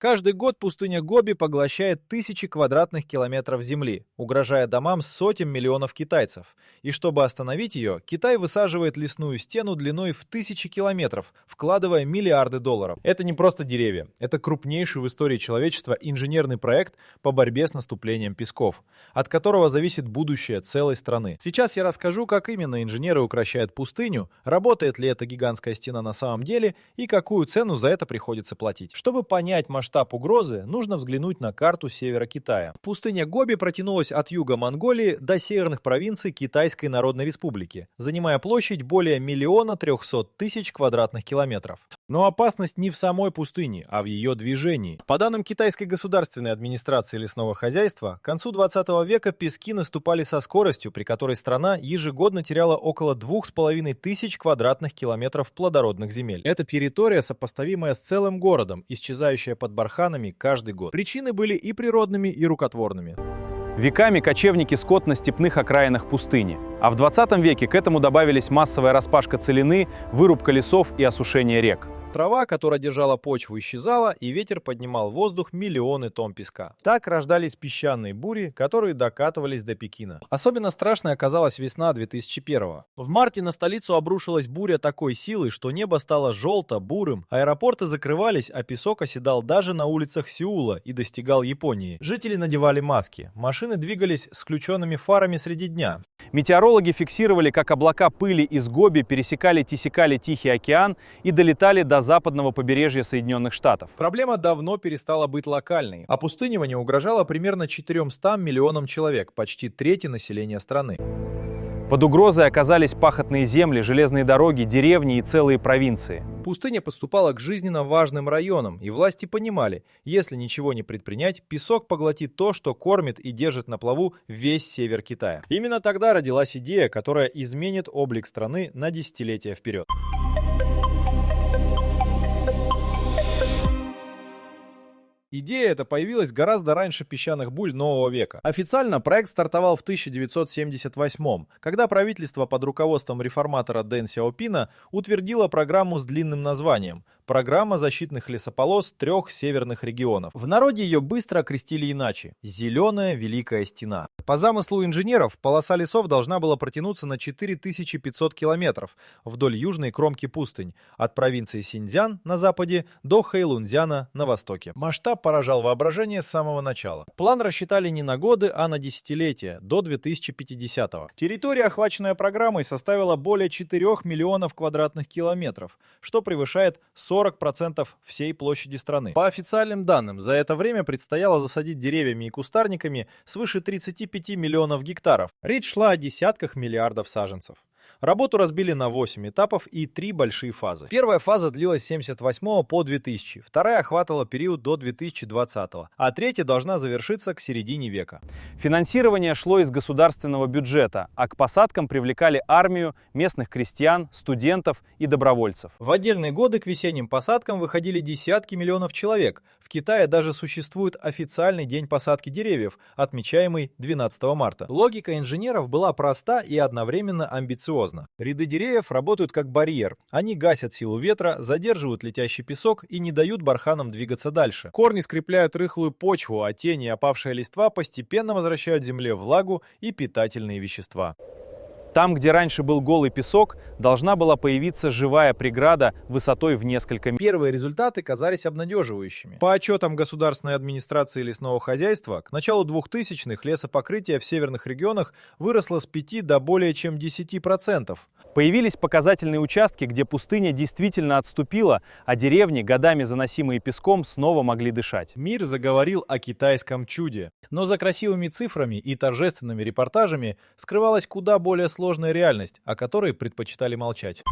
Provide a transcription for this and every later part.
Каждый год пустыня Гоби поглощает тысячи квадратных километров земли, угрожая домам сотен миллионов китайцев. И чтобы остановить ее, Китай высаживает лесную стену длиной в тысячи километров, вкладывая миллиарды долларов. Это не просто деревья, это крупнейший в истории человечества инженерный проект по борьбе с наступлением песков, от которого зависит будущее целой страны. Сейчас я расскажу, как именно инженеры укрощают пустыню, работает ли эта гигантская стена на самом деле и какую цену за это приходится платить. Чтобы понять масштаб угрозы, нужно взглянуть на карту севера Китая. Пустыня Гоби протянулась от юга Монголии до северных провинций Китайской Народной Республики, занимая площадь более 1 300 000 квадратных километров. Но опасность не в самой пустыне, а в ее движении. По данным Китайской государственной администрации лесного хозяйства, к концу 20 века пески наступали со скоростью, при которой страна ежегодно теряла около 2500 квадратных километров плодородных земель. Это территория, сопоставимая с целым городом, исчезающая под барханами каждый год. Причины были и природными, и рукотворными. Веками кочевники скот на степных окраинах пустыни. А в 20 веке к этому добавились массовая распашка целины, вырубка лесов и осушение рек. Трава, которая держала почву, исчезала, и ветер поднимал в воздух миллионы тонн песка. Так рождались песчаные бури, которые докатывались до Пекина. Особенно страшной оказалась весна 2001-го. В марте на столицу обрушилась буря такой силы, что небо стало желто-бурым, аэропорты закрывались, а песок оседал даже на улицах Сеула и достигал Японии. Жители надевали маски, машины двигались с включенными фарами среди дня. Метеорологи фиксировали, как облака пыли из Гоби пересекали Тихий океан и долетали до западного побережья Соединенных Штатов. Проблема давно перестала быть локальной. Опустынивание угрожало примерно 400 миллионам человек, почти трети населения страны. Под угрозой оказались пахотные земли, железные дороги, деревни и целые провинции. Пустыня поступала к жизненно важным районам, и власти понимали, если ничего не предпринять, песок поглотит то, что кормит и держит на плаву весь север Китая. Именно тогда родилась идея, которая изменит облик страны на десятилетия вперед. Идея эта появилась гораздо раньше песчаных бурь нового века. Официально проект стартовал в 1978-м, когда правительство под руководством реформатора Дэн Сяопина утвердило программу с длинным названием «Программа защитных лесополос 3 северных регионов». В народе ее быстро окрестили иначе – «Зеленая Великая Стена». По замыслу инженеров, полоса лесов должна была протянуться на 4500 километров вдоль южной кромки пустынь, от провинции Синьцзян на западе до Хэйлунцзяна на востоке. Масштаб поражал воображение с самого начала. План рассчитали не на годы, а на десятилетия, до 2050-го. Территория, охваченная программой, составила более 4 миллионов квадратных километров, что превышает 40% всей площади страны. По официальным данным, за это время предстояло засадить деревьями и кустарниками свыше 35 миллионов гектаров. Речь шла о десятках миллиардов саженцев. Работу разбили на 8 этапов и 3 большие фазы. Первая фаза длилась с 1978 по 2000, вторая охватывала период до 2020, а третья должна завершиться к середине века. Финансирование шло из государственного бюджета, а к посадкам привлекали армию, местных крестьян, студентов и добровольцев. В отдельные годы к весенним посадкам выходили десятки миллионов человек. В Китае даже существует официальный день посадки деревьев, отмечаемый 12 марта. Логика инженеров была проста и одновременно амбициозна. Ряды деревьев работают как барьер. Они гасят силу ветра, задерживают летящий песок и не дают барханам двигаться дальше. Корни скрепляют рыхлую почву, а тени и опавшая листва постепенно возвращают земле влагу и питательные вещества. Там, где раньше был голый песок, должна была появиться живая преграда высотой в несколько метров. Первые результаты казались обнадеживающими. По отчетам Государственной администрации лесного хозяйства, к началу 2000-х лесопокрытие в северных регионах выросло с 5 до более чем 10%. Появились показательные участки, где пустыня действительно отступила, а деревни, годами заносимые песком, снова могли дышать. Мир заговорил о китайском чуде. Но за красивыми цифрами и торжественными репортажами скрывалась куда более сложная реальность, о которой предпочитали молчать.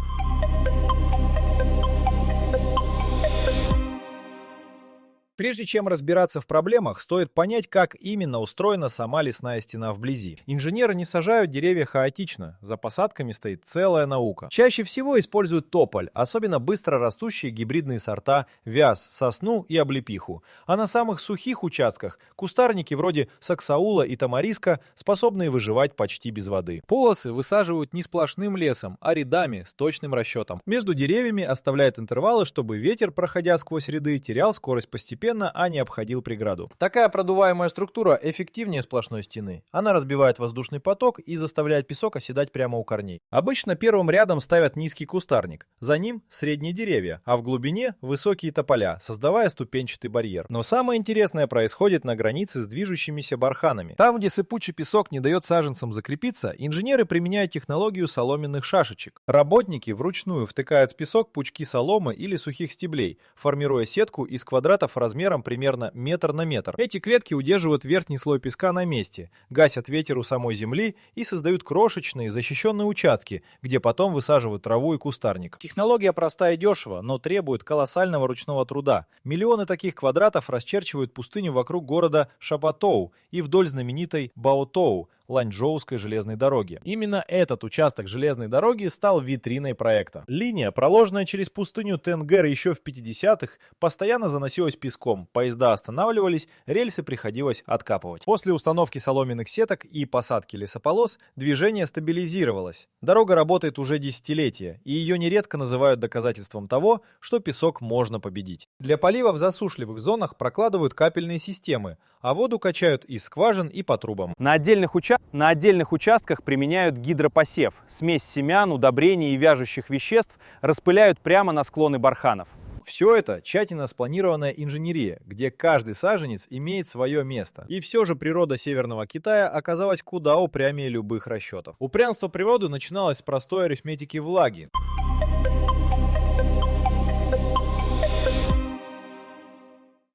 Прежде чем разбираться в проблемах, стоит понять, как именно устроена сама лесная стена вблизи. Инженеры не сажают деревья хаотично, за посадками стоит целая наука. Чаще всего используют тополь, особенно быстро растущие гибридные сорта вяз, сосну и облепиху. А на самых сухих участках кустарники вроде саксаула и тамариска, способные выживать почти без воды. Полосы высаживают не сплошным лесом, а рядами с точным расчетом. Между деревьями оставляют интервалы, чтобы ветер, проходя сквозь ряды, терял скорость постепенно постепенно, а не обходил преграду. Такая продуваемая структура эффективнее сплошной стены. Она разбивает воздушный поток и заставляет песок оседать прямо у корней. Обычно первым рядом ставят низкий кустарник, за ним средние деревья, а в глубине высокие тополя, создавая ступенчатый барьер. Но самое интересное происходит на границе с движущимися барханами. Там, где сыпучий песок не дает саженцам закрепиться, инженеры применяют технологию соломенных шашечек. Работники вручную втыкают в песок пучки соломы или сухих стеблей, формируя сетку из квадратов размером примерно метр на метр. Эти клетки удерживают верхний слой песка на месте, гасят ветер у самой земли и создают крошечные защищенные участки, где потом высаживают траву и кустарник. Технология проста и дешева, но требует колоссального ручного труда. Миллионы таких квадратов расчерчивают пустыню вокруг города Шапатоу и вдоль знаменитой Баотоу, Ланчжоуской железной дороги. Именно этот участок железной дороги стал витриной проекта. Линия, проложенная через пустыню Тенгер еще в 50-х, постоянно заносилась песком, поезда останавливались, рельсы приходилось откапывать. После установки соломенных сеток и посадки лесополос движение стабилизировалось. Дорога работает уже десятилетия, и ее нередко называют доказательством того, что песок можно победить. Для полива в засушливых зонах прокладывают капельные системы, а воду качают из скважин и по трубам. На отдельных участках применяют гидропосев. Смесь семян, удобрений и вяжущих веществ распыляют прямо на склоны барханов. Все это тщательно спланированная инженерия, где каждый саженец имеет свое место. И все же природа Северного Китая оказалась куда упрямее любых расчетов. Упрямство природы начиналось с простой арифметики влаги.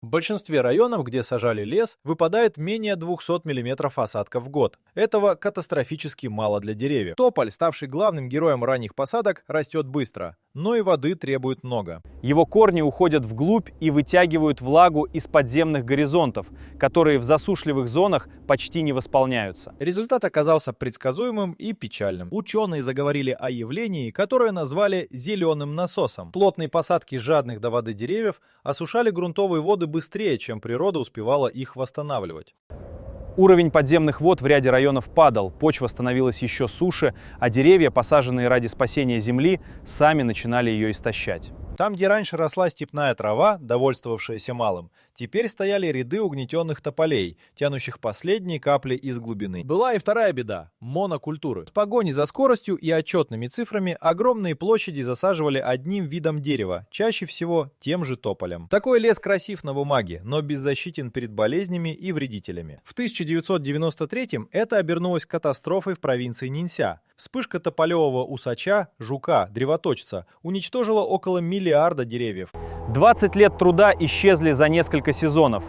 В большинстве районов, где сажали лес, выпадает менее 200 мм осадков в год. Этого катастрофически мало для деревьев. Тополь, ставший главным героем ранних посадок, растет быстро, но и воды требует много. Его корни уходят вглубь и вытягивают влагу из подземных горизонтов, которые в засушливых зонах почти не восполняются. Результат оказался предсказуемым и печальным. Ученые заговорили о явлении, которое назвали «зеленым насосом». Плотные посадки жадных до воды деревьев осушали грунтовые воды быстрее, чем природа успевала их восстанавливать. Уровень подземных вод в ряде районов падал, почва становилась еще суше, а деревья, посаженные ради спасения земли, сами начинали ее истощать. Там, где раньше росла степная трава, довольствовавшаяся малым, теперь стояли ряды угнетенных тополей, тянущих последние капли из глубины. Была и вторая беда – монокультуры. В погоне за скоростью и отчетными цифрами огромные площади засаживали одним видом дерева, чаще всего тем же тополем. Такой лес красив на бумаге, но беззащитен перед болезнями и вредителями. В 1993-м это обернулось катастрофой в провинции Нинся. Вспышка тополевого усача, жука, древоточца, уничтожила около миллиарда деревьев. 20 лет труда исчезли за несколько сезонов.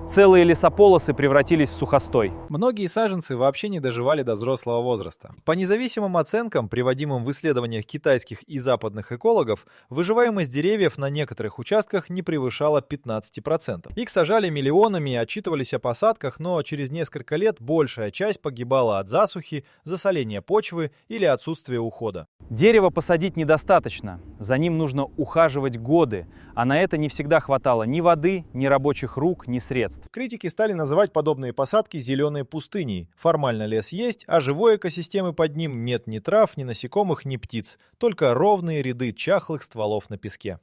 Целые лесополосы превратились в сухостой. Многие саженцы вообще не доживали до взрослого возраста. По независимым оценкам, приводимым в исследованиях китайских и западных экологов, выживаемость деревьев на некоторых участках не превышала 15%. Их сажали миллионами и отчитывались о посадках, но через несколько лет большая часть погибала от засухи, засоления почвы или отсутствия ухода. Дерево посадить недостаточно. За ним нужно ухаживать годы, а на это не всегда хватало ни воды, ни рабочих рук, ни средств. Критики стали называть подобные посадки зеленой пустыней. Формально лес есть, а живой экосистемы под ним нет ни трав, ни насекомых, ни птиц. Только ровные ряды чахлых стволов на песке.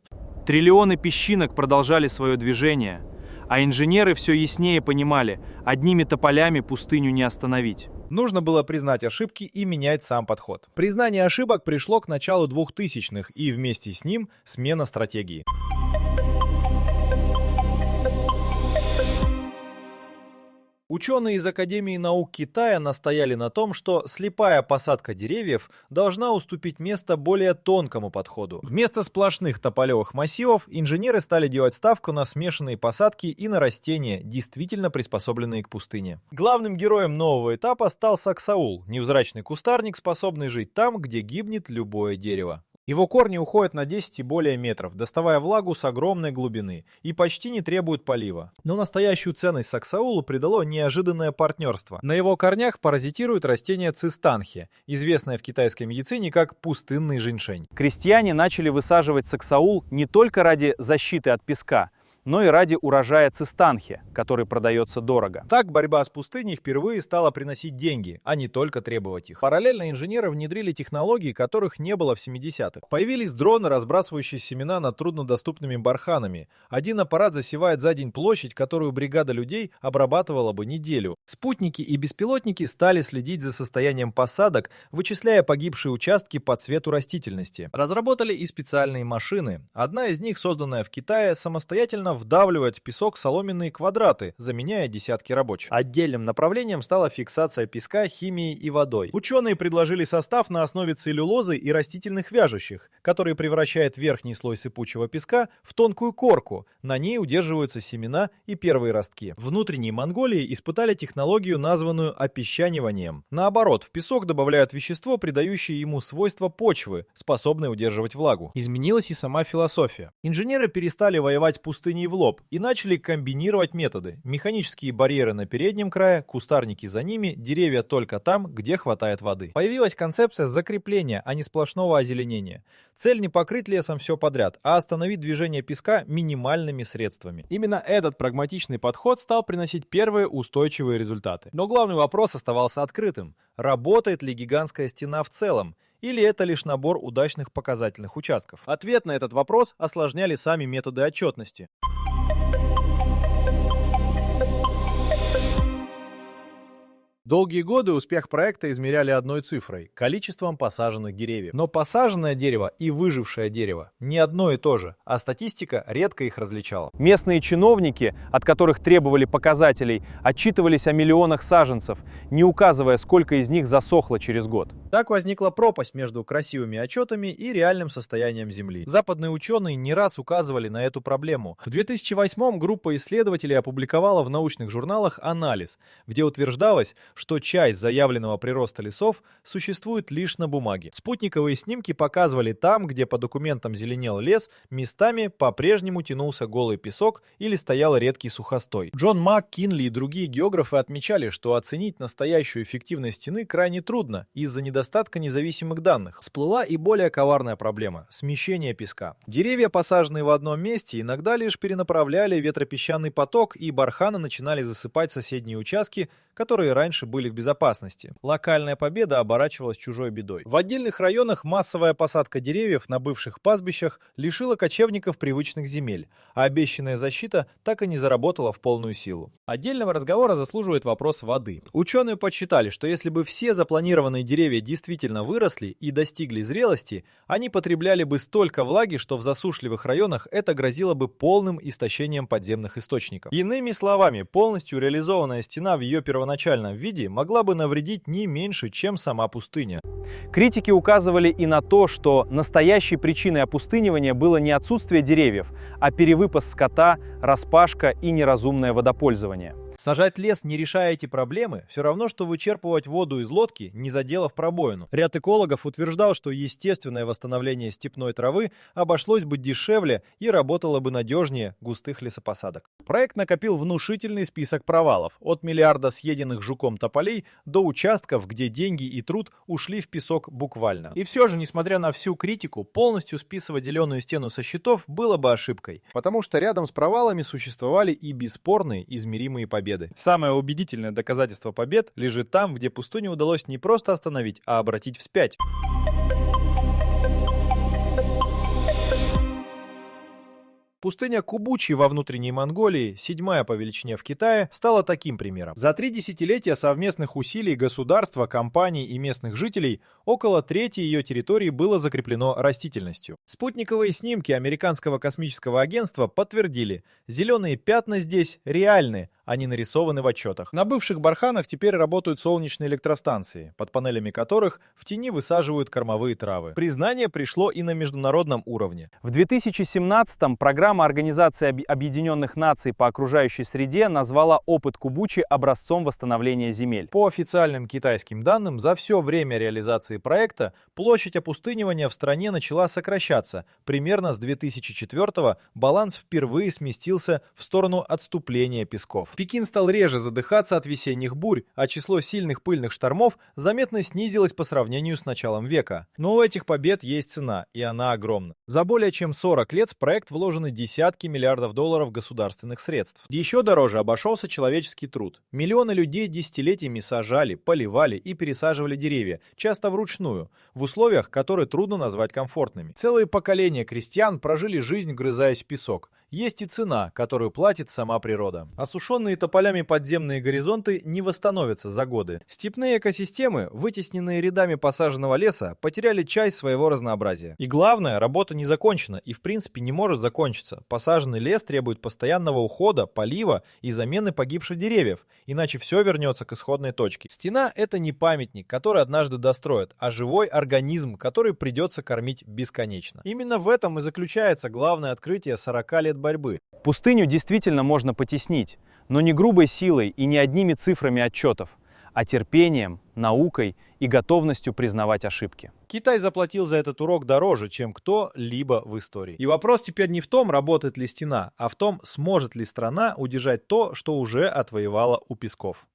Триллионы песчинок продолжали свое движение, а инженеры все яснее понимали, одними тополями пустыню не остановить. Нужно было признать ошибки и менять сам подход. Признание ошибок пришло к началу 2000-х, и вместе с ним смена стратегии. Ученые из Академии наук Китая настояли на том, что слепая посадка деревьев должна уступить место более тонкому подходу. Вместо сплошных тополевых массивов инженеры стали делать ставку на смешанные посадки и на растения, действительно приспособленные к пустыне. Главным героем нового этапа стал саксаул, невзрачный кустарник, способный жить там, где гибнет любое дерево. Его корни уходят на 10 и более метров, доставая влагу с огромной глубины, и почти не требуют полива. Но настоящую ценность саксаулу придало неожиданное партнерство. На его корнях паразитирует растение цистанхи, известное в китайской медицине как пустынный женьшень. Крестьяне начали высаживать саксаул не только ради защиты от песка, но и ради урожая цистанхи, который продается дорого. Так борьба с пустыней впервые стала приносить деньги, а не только требовать их. Параллельно инженеры внедрили технологии, которых не было в 70-х. Появились дроны, разбрасывающие семена над труднодоступными барханами. Один аппарат засевает за день площадь, которую бригада людей обрабатывала бы неделю. Спутники и беспилотники стали следить за состоянием посадок, вычисляя погибшие участки по цвету растительности. Разработали и специальные машины. Одна из них, созданная в Китае, самостоятельно вдавливает в песок соломенные квадраты, заменяя десятки рабочих. Отдельным направлением стала фиксация песка химией и водой. Ученые предложили состав на основе целлюлозы и растительных вяжущих, который превращает верхний слой сыпучего песка в тонкую корку. На ней удерживаются семена и первые ростки. В внутренней Монголии испытали технологию, названную опесчаниванием. Наоборот, в песок добавляют вещество, придающее ему свойства почвы, способное удерживать влагу. Изменилась и сама философия. Инженеры перестали воевать с пустыней в лоб и начали комбинировать методы. Механические барьеры на переднем крае, кустарники за ними, деревья только там, где хватает воды. Появилась концепция закрепления, а не сплошного озеленения. Цель не покрыть лесом все подряд, а остановить движение песка минимальными средствами. Именно этот прагматичный подход стал приносить первые устойчивые результаты. Но главный вопрос оставался открытым. Работает ли гигантская стена в целом? Или это лишь набор удачных показательных участков? Ответ на этот вопрос осложняли сами методы отчетности. Долгие годы успех проекта измеряли одной цифрой – количеством посаженных деревьев. Но посаженное дерево и выжившее дерево не одно и то же, а статистика редко их различала. Местные чиновники, от которых требовали показателей, отчитывались о миллионах саженцев, не указывая, сколько из них засохло через год. Так возникла пропасть между красивыми отчетами и реальным состоянием земли. Западные ученые не раз указывали на эту проблему. В 2008-м группа исследователей опубликовала в научных журналах анализ, где утверждалось, что часть заявленного прироста лесов существует лишь на бумаге. Спутниковые снимки показывали там, где по документам зеленел лес, местами по-прежнему тянулся голый песок или стоял редкий сухостой. Джон Мак, Кинли и другие географы отмечали, что оценить настоящую эффективность стены крайне трудно из-за недостатка независимых данных. Всплыла и более коварная проблема – смещение песка. Деревья, посаженные в одном месте, иногда лишь перенаправляли ветропесчаный поток, и барханы начинали засыпать соседние участки, которые раньше были в безопасности. Локальная победа оборачивалась чужой бедой. В отдельных районах массовая посадка деревьев на бывших пастбищах лишила кочевников привычных земель, а обещанная защита так и не заработала в полную силу. Отдельного разговора заслуживает вопрос воды. Ученые подсчитали, что если бы все запланированные деревья действительно выросли и достигли зрелости, они потребляли бы столько влаги, что в засушливых районах это грозило бы полным истощением подземных источников. Иными словами, полностью реализованная стена в ее первоначальном виде могла бы навредить не меньше, чем сама пустыня. Критики указывали и на то, что настоящей причиной опустынивания было не отсутствие деревьев, а перевыпас скота, распашка и неразумное водопользование. Сажать лес, не решая эти проблемы, все равно, что вычерпывать воду из лодки, не заделав пробоину. Ряд экологов утверждал, что естественное восстановление степной травы обошлось бы дешевле и работало бы надежнее густых лесопосадок. Проект накопил внушительный список провалов, от миллиарда съеденных жуком тополей до участков, где деньги и труд ушли в песок буквально. И все же, несмотря на всю критику, полностью списывать зеленую стену со счетов было бы ошибкой, потому что рядом с провалами существовали и бесспорные измеримые победы. Самое убедительное доказательство побед лежит там, где пустыню удалось не просто остановить, а обратить вспять. Пустыня Кубучи во внутренней Монголии, 7-я по величине в Китае, стала таким примером. За 3 десятилетия совместных усилий государства, компаний и местных жителей около трети ее территории было закреплено растительностью. Спутниковые снимки американского космического агентства подтвердили, зеленые пятна здесь реальны, они нарисованы в отчетах. На бывших барханах теперь работают солнечные электростанции, под панелями которых в тени высаживают кормовые травы. Признание пришло и на международном уровне. В 2017-м программа Организации Объединенных Наций по окружающей среде назвала опыт Кубучи образцом восстановления земель. По официальным китайским данным, за все время реализации проекта площадь опустынивания в стране начала сокращаться. Примерно с 2004-го баланс впервые сместился в сторону отступления песков. Пекин стал реже задыхаться от весенних бурь, а число сильных пыльных штормов заметно снизилось по сравнению с началом века. Но у этих побед есть цена, и она огромна. За более чем 40 лет в проект вложены десятки миллиардов долларов государственных средств. Еще дороже обошелся человеческий труд. Миллионы людей десятилетиями сажали, поливали и пересаживали деревья, часто вручную, в условиях, которые трудно назвать комфортными. Целые поколения крестьян прожили жизнь, вгрызаясь в песок. Есть и цена, которую платит сама природа. Осушенные тополями подземные горизонты не восстановятся за годы. Степные экосистемы, вытесненные рядами посаженного леса, потеряли часть своего разнообразия. И главное, работа не закончена и в принципе не может закончиться. Посаженный лес требует постоянного ухода, полива и замены погибших деревьев, иначе все вернется к исходной точке. Стена — это не памятник, который однажды достроят, а живой организм, который придется кормить бесконечно. Именно в этом и заключается главное открытие 40 лет борьбы. Пустыню действительно можно потеснить, но не грубой силой и не одними цифрами отчетов, а терпением, наукой и готовностью признавать ошибки. Китай заплатил за этот урок дороже, чем кто-либо в истории. И вопрос теперь не в том, работает ли стена, а в том, сможет ли страна удержать то, что уже отвоевала у песков.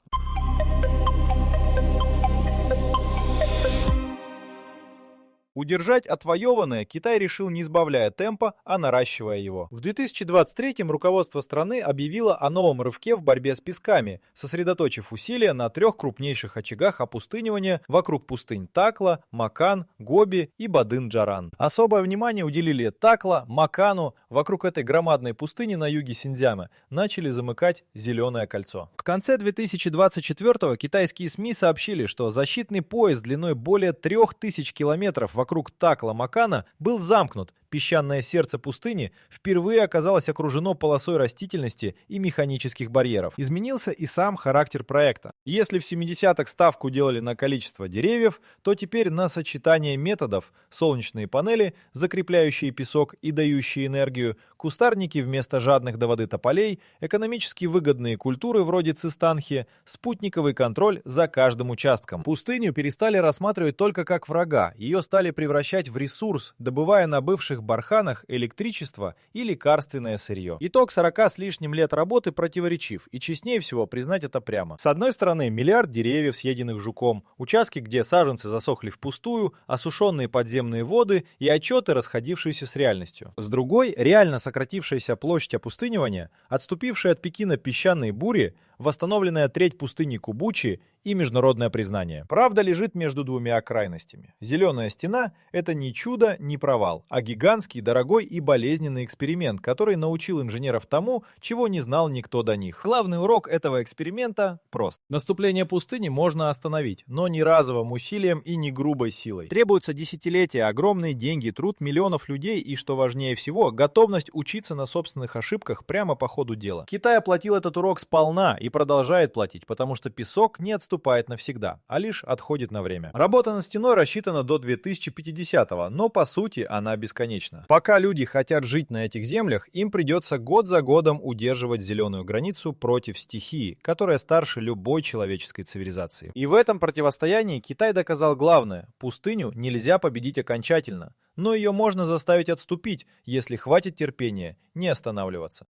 Удержать отвоеванное Китай решил не сбавляя темпа, а наращивая его. В 2023-м руководство страны объявило о новом рывке в борьбе с песками, сосредоточив усилия на 3 крупнейших очагах опустынивания вокруг пустынь Такла, Макан, Гоби и Бадын-Джаран. Особое внимание уделили Такла, Макану. Вокруг этой громадной пустыни на юге Синьцзяна начали замыкать зеленое кольцо. В конце 2024-го китайские СМИ сообщили, что защитный пояс длиной более 3000 километров вокруг Такла-Макана был замкнут. Песчаное сердце пустыни впервые оказалось окружено полосой растительности и механических барьеров. Изменился и сам характер проекта. Если в 70-х ставку делали на количество деревьев, то теперь на сочетание методов: солнечные панели, закрепляющие песок и дающие энергию, кустарники вместо жадных до воды тополей, экономически выгодные культуры вроде цистанхи, спутниковый контроль за каждым участком. Пустыню перестали рассматривать только как врага, ее стали превращать в ресурс, добывая на бывших барханах электричество и лекарственное сырье. Итог 40 с лишним лет работы противоречив, и честнее всего признать это прямо. С одной стороны, миллиард деревьев, съеденных жуком, участки, где саженцы засохли впустую, осушенные подземные воды и отчеты, расходившиеся с реальностью. С другой, реально сократившаяся площадь опустынивания, отступившая от Пекина песчаные бури, восстановленная треть пустыни Кубучи и международное признание. Правда лежит между двумя крайностями. Зеленая стена — это не чудо, не провал, а гигантский, дорогой и болезненный эксперимент, который научил инженеров тому, чего не знал никто до них. Главный урок этого эксперимента прост. Наступление пустыни можно остановить, но не разовым усилием и не грубой силой. Требуются десятилетия, огромные деньги, труд миллионов людей и, что важнее всего, готовность учиться на собственных ошибках прямо по ходу дела. Китай оплатил этот урок сполна и продолжает платить, потому что песок не отступает навсегда, а лишь отходит на время. Работа над стеной рассчитана до 2050-го, но по сути она бесконечна. Пока люди хотят жить на этих землях, им придется год за годом удерживать зеленую границу против стихии, которая старше любой человеческой цивилизации. И в этом противостоянии Китай доказал главное: пустыню нельзя победить окончательно, но ее можно заставить отступить, если хватит терпения не останавливаться.